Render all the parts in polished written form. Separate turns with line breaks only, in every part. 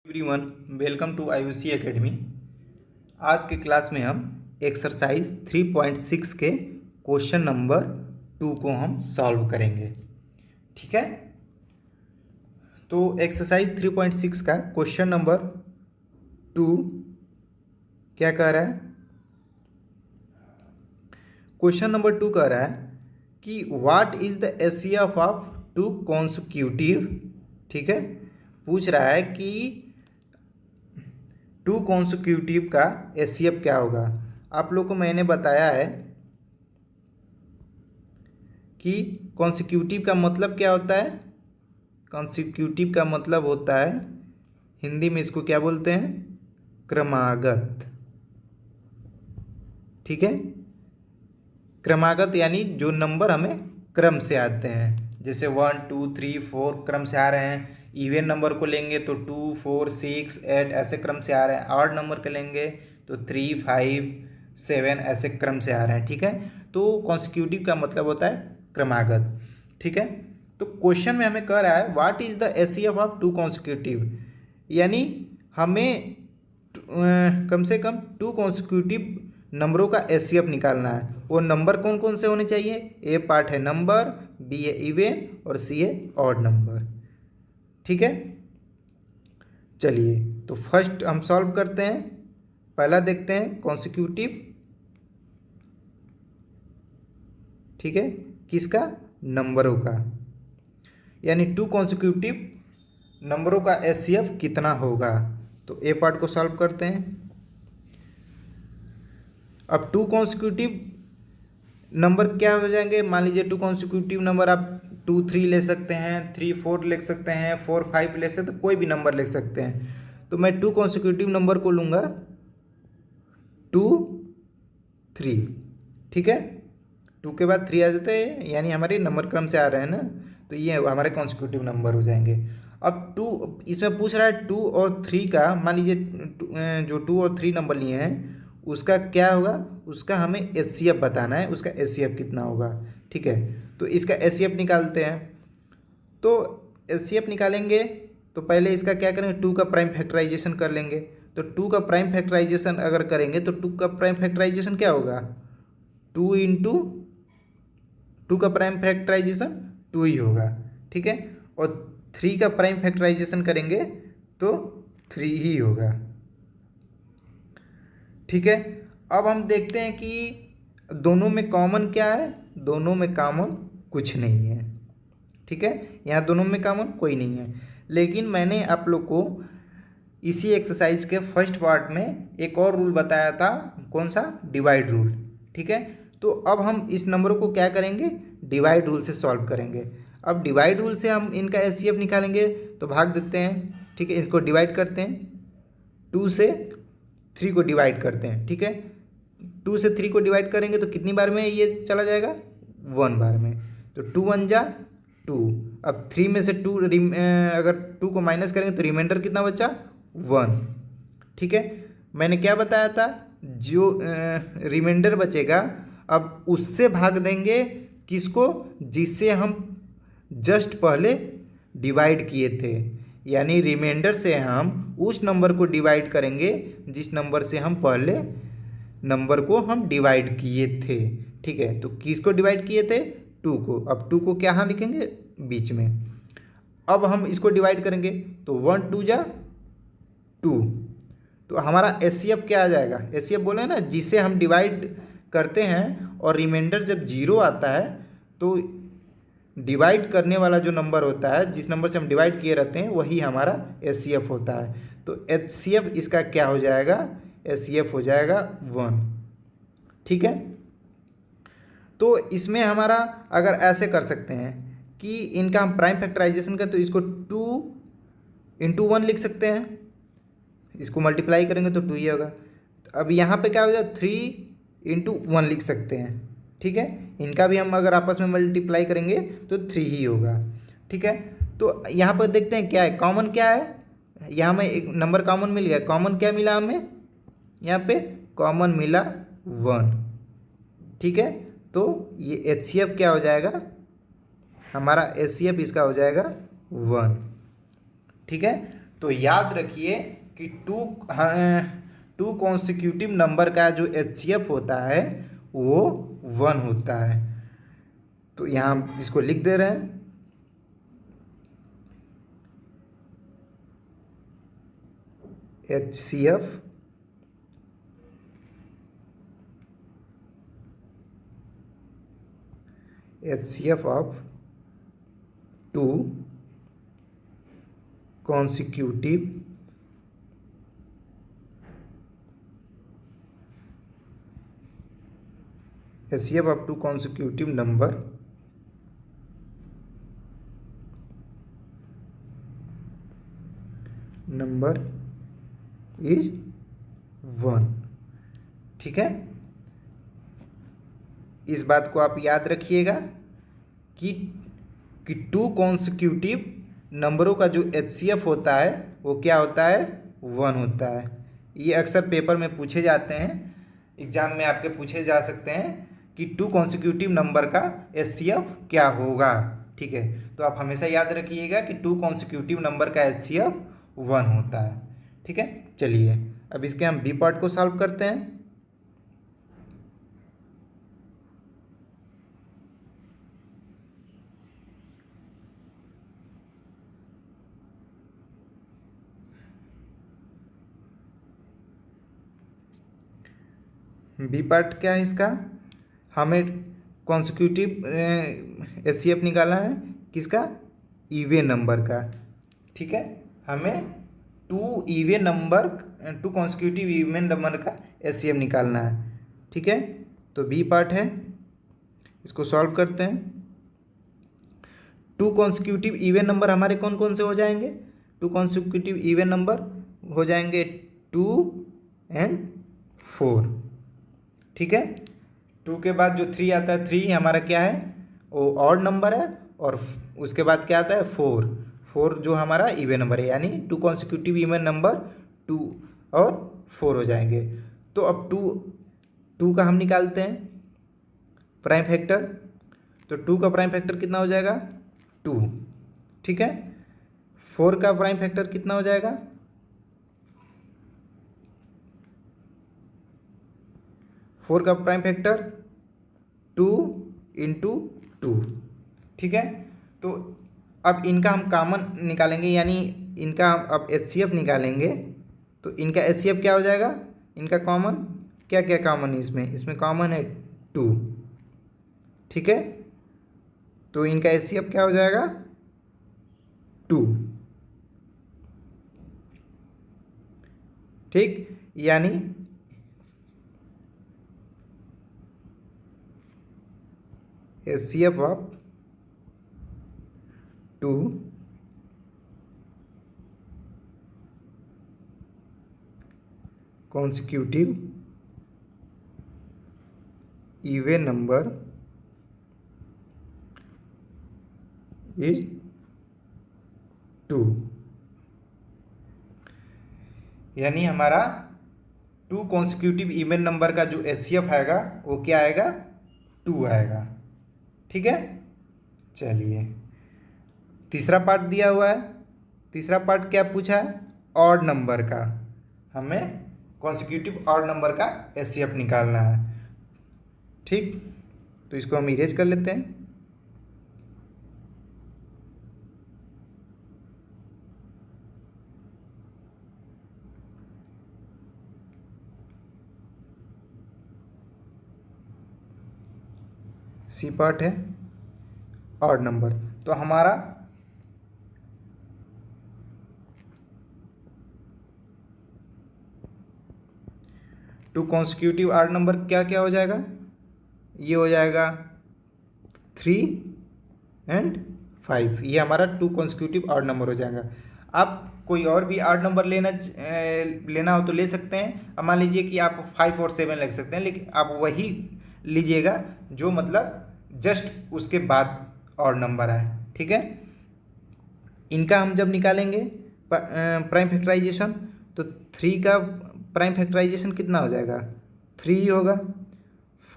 Everyone, welcome to Ayushi academy. आज के class में हम एक्सरसाइज 3.6 के क्वेश्चन नंबर 2 को हम सॉल्व करेंगे। ठीक है, तो एक्सरसाइज 3.6 का क्वेश्चन नंबर 2 क्या कह रहा है? क्वेश्चन नंबर 2 कह रहा है कि what is the HCF of to consecutive. ठीक है, पूछ रहा है कि टू कॉन्सिक्यूटिव का एचसीएफ क्या होगा। आप लोग को मैंने बताया है कि कॉन्सिक्यूटिव का मतलब क्या होता है। कॉन्सिक्यूटिव का मतलब होता है, हिंदी में इसको क्या बोलते हैं? क्रमागत। ठीक है, क्रमागत यानी जो नंबर हमें क्रम से आते हैं, जैसे 1 2 3 4 क्रम से आ रहे हैं। इवन नंबर को लेंगे तो 2 4 6 8 ऐसे क्रम से आ रहे हैं। ऑड नंबर के लेंगे तो 3 5 7 ऐसे क्रम से आ रहे हैं। ठीक है, तो कॉन्सिक्यूटिव का मतलब होता है क्रमागत। ठीक है, तो क्वेश्चन में हमें कह रहा है what is the HCF of to consecutive, यानी हमें कम से कम टू कॉन्सिक्यूटिव नंबरों का एचसीएफ निकालना है। वो नंबर कौन कौन से होने चाहिए? ए पार्ट है नंबर, बी है इवन और सी है ऑड नंबर। ठीक है, चलिए तो फर्स्ट हम सॉल्व करते हैं। पहला देखते हैं कॉन्सिक्यूटिव। ठीक है, किसका? नंबरों का, यानी टू कॉन्सिक्यूटिव नंबरों का एचसीएफ कितना होगा। तो ए पार्ट को सॉल्व करते हैं। अब टू कॉन्सिक्यूटिव नंबर क्या हो जाएंगे? मान लीजिए टू कॉन्सिक्यूटिव नंबर आप 2 3 ले सकते हैं, 3 4 ले सकते हैं, 4 5 ले सकते हैं, कोई भी नंबर ले सकते हैं। तो मैं टू कॉन्सिक्यूटिव नंबर को लूँगा 2 3। ठीक है, 2 के बाद 3 आ जाते हैं, यानी हमारे नंबर क्रम से आ रहे हैं ना, तो ये हमारे कॉन्सिक्यूटिव नंबर हो जाएंगे। अब टू इसमें पूछ रहा है 2 और 3 का, मान लीजिए जो 2 और 3 नंबर लिए हैं उसका क्या होगा, उसका हमें एचसीएफ बताना है, उसका एचसीएफ कितना होगा। ठीक है, तो इसका एचसीएफ निकालते हैं। तो एचसीएफ निकालेंगे तो पहले इसका क्या करेंगे, 2 का प्राइम फैक्टराइजेशन कर लेंगे। तो 2 का प्राइम फैक्टराइजेशन अगर करेंगे तो 2 का प्राइम फैक्टराइजेशन क्या होगा? 2 इंटू 2 का प्राइम फैक्टराइजेशन 2 ही होगा। ठीक है, और 3 का प्राइम फैक्टराइजेशन करेंगे तो 3 ही होगा। ठीक है, अब हम देखते हैं कि दोनों में कॉमन क्या है। दोनों में कॉमन कुछ नहीं है। ठीक है, यहाँ दोनों में कॉमन कोई नहीं है, लेकिन मैंने आप लोग को इसी एक्सरसाइज के फर्स्ट पार्ट में एक और रूल बताया था। कौन सा? Divide rule. ठीक है, तो अब हम इस नंबरों को क्या करेंगे? डिवाइड रूल से सॉल्व करेंगे। अब डिवाइड रूल से हम इनका एचसीएफ निकालेंगे तो भाग देते हैं। ठीक है, इसको डिवाइड करते हैं, 2 से 3 को डिवाइड करते हैं। ठीक है, 2 से 3 को डिवाइड करेंगे तो कितनी बार में ये चला जाएगा? 1 बार में। तो 2 1 जा 2। अब 3 में से 2 अगर 2 को माइनस करेंगे तो रिमाइंडर कितना बचा? 1। ठीक है, मैंने क्या बताया था? जो रिमाइंडर बचेगा अब उससे भाग देंगे किसको? जिससे हम जस्ट पहले डिवाइड किए थे, यानी रिमाइंडर से हम उस नंबर को डिवाइड करेंगे जिस नंबर से हम पहले नंबर को हम डिवाइड किए थे। ठीक है, तो किसको डिवाइड किए थे? 2 को। अब 2 को क्या यहाँ लिखेंगे? बीच में। अब हम इसको डिवाइड करेंगे तो 1 2 जा 2। तो हमारा एचसीएफ क्या आ जाएगा? एचसीएफ बोले ना, जिसे हम डिवाइड करते हैं और रिमाइंडर जब 0 आता है तो डिवाइड करने वाला जो नंबर होता है, जिस नंबर से हम डिवाइड किए रहते हैं, वही हमारा एचसीएफ होता है। तो एचसीएफ इसका क्या हो जाएगा? एचसीएफ हो जाएगा 1। ठीक है, तो इसमें हमारा अगर ऐसे कर सकते हैं कि इनका हम प्राइम फैक्टराइजेशन करें तो इसको 2 इंटू 1 लिख सकते हैं। इसको मल्टीप्लाई करेंगे तो 2 ही होगा। तो अब यहाँ पे क्या हो जाए? 3 इंटू 1 लिख सकते हैं। ठीक है, इनका भी हम अगर आपस में मल्टीप्लाई करेंगे तो 3 ही होगा। ठीक है, तो यहाँ पर देखते हैं क्या है, कॉमन क्या है। यहाँ में एक नंबर कॉमन मिल गया। कॉमन क्या मिला हमें? यहाँ पे कॉमन मिला 1। ठीक है, तो ये एचसीएफ क्या हो जाएगा? हमारा एचसीएफ इसका हो जाएगा 1। ठीक है, तो याद रखिए कि टू कॉन्सिक्यूटिव नंबर का जो HCF होता है वो 1 होता है। तो यहाँ इसको लिख दे रहे हैं, HCF of two consecutive HCF of two consecutive number is 1। ठीक है, इस बात को आप याद रखिएगा कि टू कॉन्सिक्यूटिव नंबरों का जो HCF होता है वो क्या होता है, 1 होता है। ये अक्सर पेपर में पूछे जाते हैं, एग्जाम में आपके पूछे जा सकते हैं कि टू कॉन्सिक्यूटिव नंबर का HCF क्या होगा। ठीक है, तो आप हमेशा याद रखिएगा कि टू कॉन्सिक्यूटिव नंबर का HCF 1 होता है। ठीक है, चलिए अब इसके हम बी पार्ट को सॉल्व करते हैं। बी पार्ट क्या है इसका, हमें कॉन्सिक्यूटिव HCF निकालना है किसका, इवन नंबर का। ठीक है, हमें टू कॉन्सिक्यूटिव इवन नंबर का HCF निकालना है। ठीक है, तो बी पार्ट है, इसको सॉल्व करते हैं। टू कॉन्सिक्यूटिव इवन नंबर हमारे कौन कौन से हो जाएंगे, टू कॉन्सिक्यूटिव इवन नंबर हो जाएंगे 2 and 4। ठीक है, 2 के बाद जो 3 आता है, 3 हमारा क्या है, वो ऑड नंबर है, और उसके बाद क्या आता है 4 जो हमारा इवन नंबर है, यानी टू कॉन्सिक्यूटिव इवन नंबर 2 और 4 हो जाएंगे। तो अब टू का हम निकालते हैं प्राइम फैक्टर, तो 2 का प्राइम फैक्टर कितना हो जाएगा, 2। ठीक है, 4 का प्राइम फैक्टर कितना हो जाएगा, 4 का प्राइम फैक्टर 2 इंटू 2। ठीक है, तो अब इनका हम कॉमन निकालेंगे, यानी इनका अब HCF निकालेंगे। तो इनका HCF क्या हो जाएगा, इनका कॉमन क्या क्या कॉमन है इसमें कॉमन है 2। ठीक है, तो इनका HCF क्या हो जाएगा, 2। ठीक, यानी HCF of two consecutive even number is 2। यानी हमारा टू कॉन्सिक्यूटिव इवन नंबर का जो HCF आएगा वो क्या आएगा, 2 आएगा। ठीक है, चलिए तीसरा पार्ट दिया हुआ है। तीसरा पार्ट क्या पूछा है, ऑड नंबर का, हमें कॉन्सिक्यूटिव ऑड नंबर का HCF निकालना है। ठीक, तो इसको हम इरेज कर लेते हैं। सी पार्ट है ऑड नंबर, तो हमारा टू कॉन्सिक्यूटिव ऑड नंबर क्या क्या हो जाएगा, ये हो जाएगा 3 and 5, ये हमारा टू कॉन्सिक्यूटिव ऑड नंबर हो जाएगा। आप कोई और भी ऑड नंबर लेना हो तो ले सकते हैं। अब मान लीजिए कि आप 5 और 7 लग सकते हैं, लेकिन आप वही लीजिएगा जो मतलब जस्ट उसके बाद ऑड नंबर आए। ठीक है, इनका हम जब निकालेंगे प्राइम फैक्टराइजेशन, तो 3 का प्राइम फैक्टराइजेशन कितना हो जाएगा, 3 ही होगा।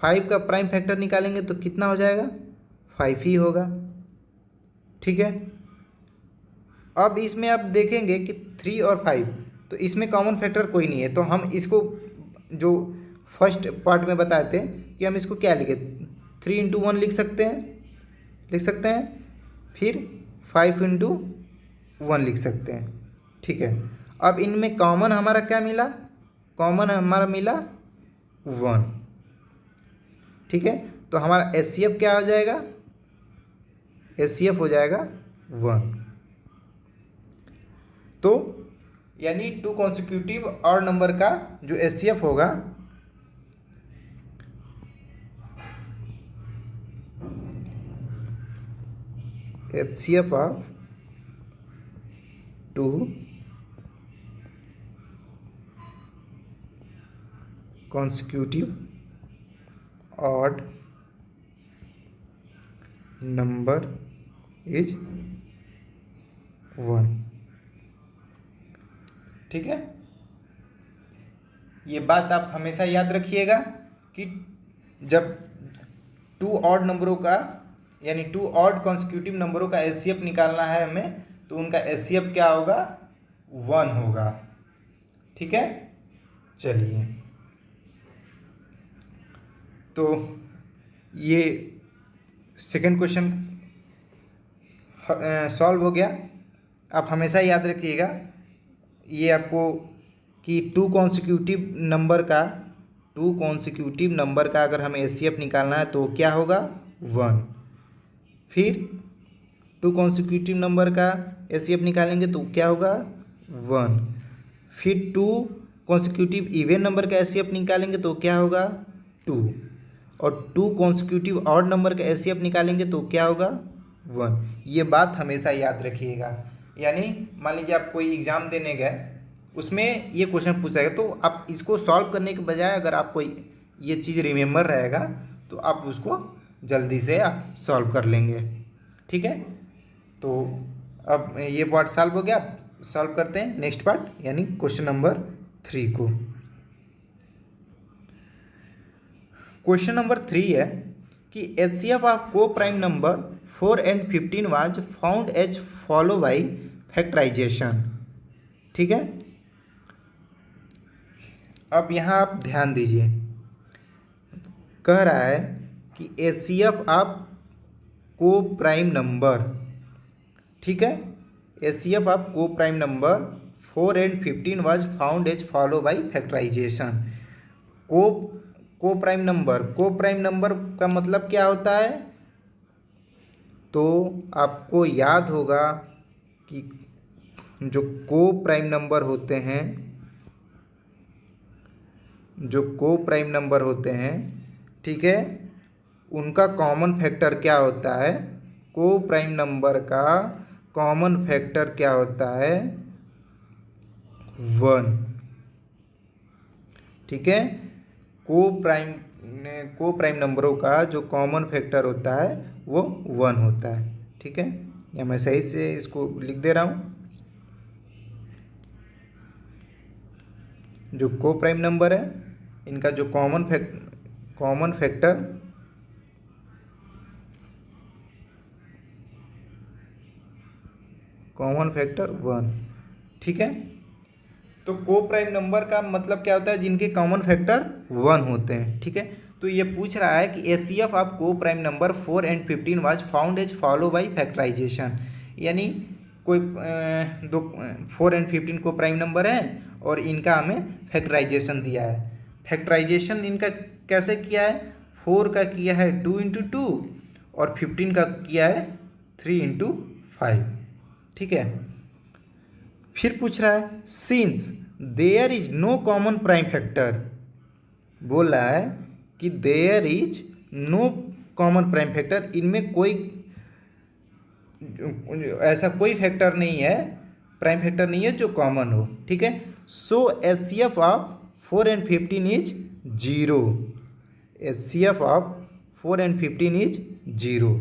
5 का प्राइम फैक्टर निकालेंगे तो कितना हो जाएगा, 5 ही होगा। ठीक है, अब इसमें आप देखेंगे कि 3 और 5, तो इसमें कॉमन फैक्टर कोई नहीं है, तो हम इसको जो फर्स्ट पार्ट में बताए थे कि हम इसको क्या लिखे, 3 × 1 लिख सकते हैं, फिर 5 × 1 लिख सकते हैं। ठीक है, अब इनमें कॉमन हमारा क्या मिला, कॉमन हमारा मिला 1। ठीक है, तो हमारा HCF क्या हो जाएगा, HCF हो जाएगा 1। तो यानी 2 कॉन्सिक्यूटिव और नंबर का जो HCF होगा HCF of 2 consecutive odd number is 1। ठीक है, ये बात आप हमेशा याद रखिएगा कि जब 2 ऑड नंबरों का यानी 2 ऑड कॉन्सिक्यूटिव नंबरों का HCF निकालना है हमें, तो उनका HCF क्या होगा, 1 होगा। ठीक है, चलिए, तो ये सेकंड क्वेश्चन सॉल्व हो गया। आप हमेशा याद रखिएगा ये आपको कि 2 कॉन्सिक्यूटिव नंबर का अगर हमें HCF निकालना है तो क्या होगा, 1। फिर 2 कॉन्सिक्यूटिव नंबर का HCF निकालेंगे तो क्या होगा, 1। फिर 2 कॉन्सिक्यूटिव इवन नंबर का HCF निकालेंगे तो क्या होगा, 2। और 2 कॉन्सिक्यूटिव ऑड नंबर का HCF निकालेंगे तो क्या होगा, 1। ये बात हमेशा याद रखिएगा। यानी मान लीजिए आप कोई एग्ज़ाम देने गए, उसमें ये क्वेश्चन पूछा जाएगा, तो आप इसको सॉल्व करने के बजाय अगर आपको ये चीज़ रिमेंबर रहेगा तो आप उसको जल्दी से आप सॉल्व कर लेंगे। ठीक है, तो अब ये पार्ट सॉल्व हो गया, सॉल्व करते हैं नेक्स्ट पार्ट यानी क्वेश्चन नंबर 3 को। क्वेश्चन नंबर 3 है कि HCF of coprime number 4 and 15 was found as follow by factorization. ठीक है, अब यहाँ आप ध्यान दीजिए, कह रहा है कि HCF of coprime number, ठीक है, HCF of coprime number 4 and 15 was found as follow by factorization. Coprime number का मतलब क्या होता है, तो आपको याद होगा कि जो को प्राइम नंबर होते हैं, ठीक है, उनका कॉमन फैक्टर क्या होता है, को प्राइम नंबर का कॉमन फैक्टर क्या होता है, 1। ठीक है, को प्राइम नंबरों का जो कॉमन फैक्टर होता है वो 1 होता है। ठीक है, या मैं सही से इसको लिख दे रहा हूँ, जो को प्राइम नंबर है इनका जो कॉमन फैक्टर 1। ठीक है, तो को प्राइम नंबर का मतलब क्या होता है, जिनके कॉमन फैक्टर 1 होते हैं। ठीक है, तो ये पूछ रहा है कि HCF of coprime number 4 and 15 was found as follow by factorization. यानी कोई 4 and 15 को प्राइम नंबर है और इनका हमें फैक्टराइजेशन दिया है। फैक्टराइजेशन इनका कैसे किया है, 4 का किया है 2 × 2 और 15 का किया है 3 × 5। ठीक है, फिर पूछ रहा है since there is no common prime factor, बोल रहा है कि there is no common prime factor, इनमें कोई ऐसा कोई फैक्टर नहीं है, प्राइम फैक्टर नहीं है जो कॉमन हो। ठीक है, सो HCF of 4 and 15 is 0। HCF of 4 and 15 is 0।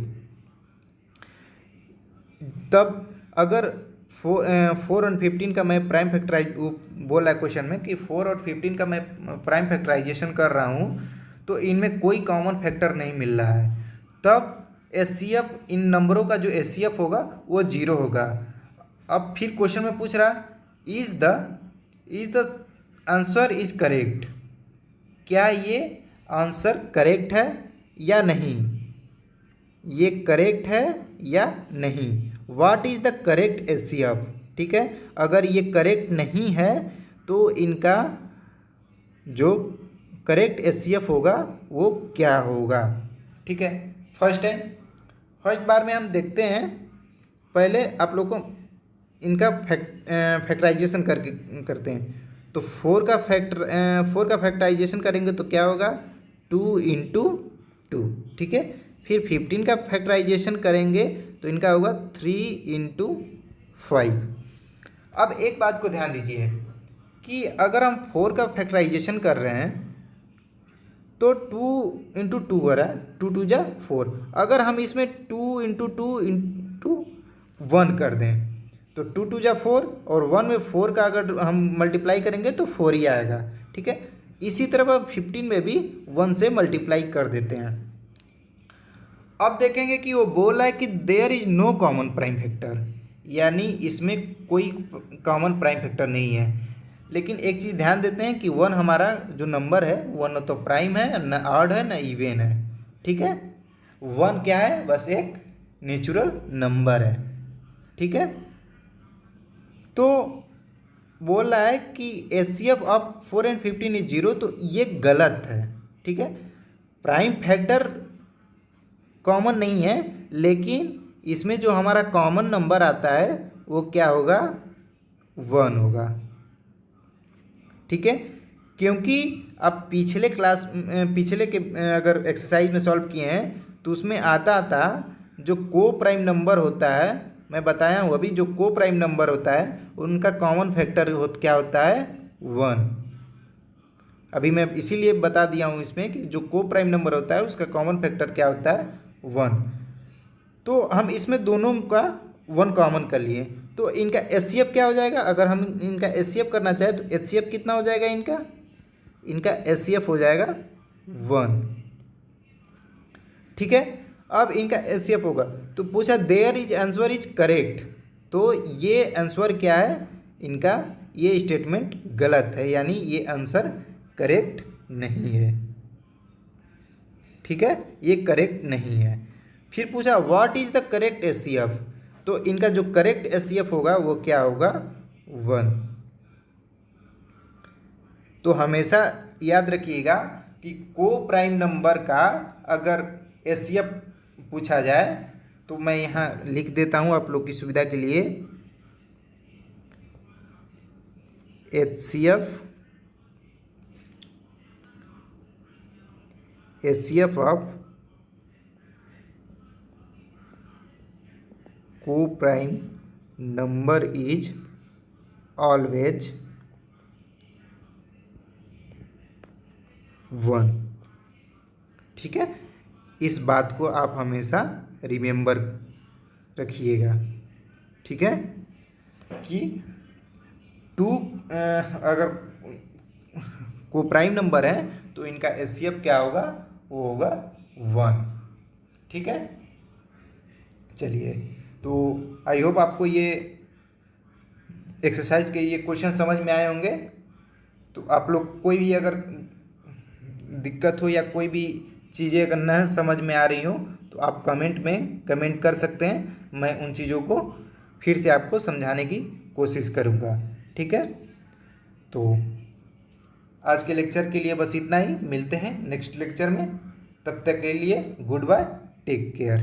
तब अगर 4 और 15 का मैं प्राइम फैक्टराइज बोला है क्वेश्चन में कि 4 और 15 का मैं प्राइम फैक्टराइजेशन कर रहा हूँ, तो इनमें कोई कॉमन फैक्टर नहीं मिल रहा है, तब HCF इन नंबरों का जो HCF होगा वो 0 होगा। अब फिर क्वेश्चन में पूछ रहा is the answer is correct, क्या ये आंसर करेक्ट है या नहीं, ये करेक्ट है या नहीं। What is the correct HCF, ठीक है। अगर ये करेक्ट नहीं है तो इनका जो करेक्ट एचसीएफ होगा वो क्या होगा, ठीक है। फर्स्ट बार में हम देखते हैं, पहले आप लोग को इनका फैक्टराइजेशन करते हैं। तो 4 का फैक्टराइजेशन करेंगे तो क्या होगा 2 इंटू 2, ठीक है। फिर 15 का फैक्टराइजेशन करेंगे तो इनका होगा 3 इंटू 5। अब एक बात को ध्यान दीजिए कि अगर हम 4 का फैक्टराइजेशन कर रहे हैं तो 2 इंटू 2 हो रहा है, 2 2 जा 4। अगर हम इसमें 2 इंटू 2 इंटू 1 कर दें तो 2 2 जा 4 और 1 में 4 का अगर हम मल्टीप्लाई करेंगे तो 4 ही आएगा, ठीक है। इसी तरह 15 में भी 1 से मल्टीप्लाई कर देते हैं। अब देखेंगे कि वो बोल रहा है कि there is no common prime factor, यानी इसमें कोई कॉमन प्राइम फैक्टर नहीं है। लेकिन एक चीज़ ध्यान देते हैं कि 1 हमारा जो नंबर है वो न तो प्राइम है, न ऑड है, न इवन है, ठीक है। 1 क्या है, बस एक नेचुरल नंबर है, ठीक है। तो बोल रहा है कि एचसीएफ ऑफ 4 and 15 इज 0, तो ये गलत है, ठीक है। प्राइम फैक्टर कॉमन नहीं है, लेकिन इसमें जो हमारा कॉमन नंबर आता है वो क्या होगा 1 होगा, ठीक है। क्योंकि आप पिछले के अगर एक्सरसाइज में सॉल्व किए हैं तो उसमें आता था जो को प्राइम नंबर होता है, मैं बताया हूँ अभी, जो को प्राइम नंबर होता है उनका कॉमन फैक्टर क्या होता है 1। अभी मैं इसीलिए बता दिया हूँ इसमें कि जो को प्राइम नंबर होता है उसका कॉमन फैक्टर क्या होता है 1। तो हम इसमें दोनों का 1 कॉमन कर लिए, तो इनका एचसीएफ क्या हो जाएगा। अगर हम इनका एचसीएफ करना चाहे तो एचसीएफ कितना हो जाएगा, इनका एचसीएफ हो जाएगा 1, ठीक है। अब इनका एचसीएफ होगा तो पूछा there is answer is correct, तो ये आंसर क्या है इनका, ये स्टेटमेंट गलत है, यानी ये आंसर करेक्ट नहीं है, ठीक है, ये करेक्ट नहीं है। फिर पूछा what is the correct HCF, तो इनका जो करेक्ट एचसीएफ होगा वो क्या होगा 1। तो हमेशा याद रखिएगा कि को प्राइम नंबर का अगर एचसीएफ पूछा जाए तो मैं यहाँ लिख देता हूँ आप लोग की सुविधा के लिए, HCF of coprime number is always 1, ठीक है। इस बात को आप हमेशा रिमेंबर रखिएगा, ठीक है, कि 2 अगर को प्राइम नंबर है तो इनका एचसीएफ क्या होगा, वो होगा 1, ठीक है। चलिए, तो आई होप आपको ये एक्सरसाइज के ये क्वेश्चन समझ में आए होंगे। तो आप लोग कोई भी अगर दिक्कत हो या कोई भी चीज़ें अगर न समझ में आ रही हो तो आप कमेंट में कमेंट कर सकते हैं, मैं उन चीज़ों को फिर से आपको समझाने की कोशिश करूँगा, ठीक है। तो आज के लेक्चर के लिए बस इतना ही, मिलते हैं नेक्स्ट लेक्चर में, तब तक के लिए गुड बाय, टेक केयर।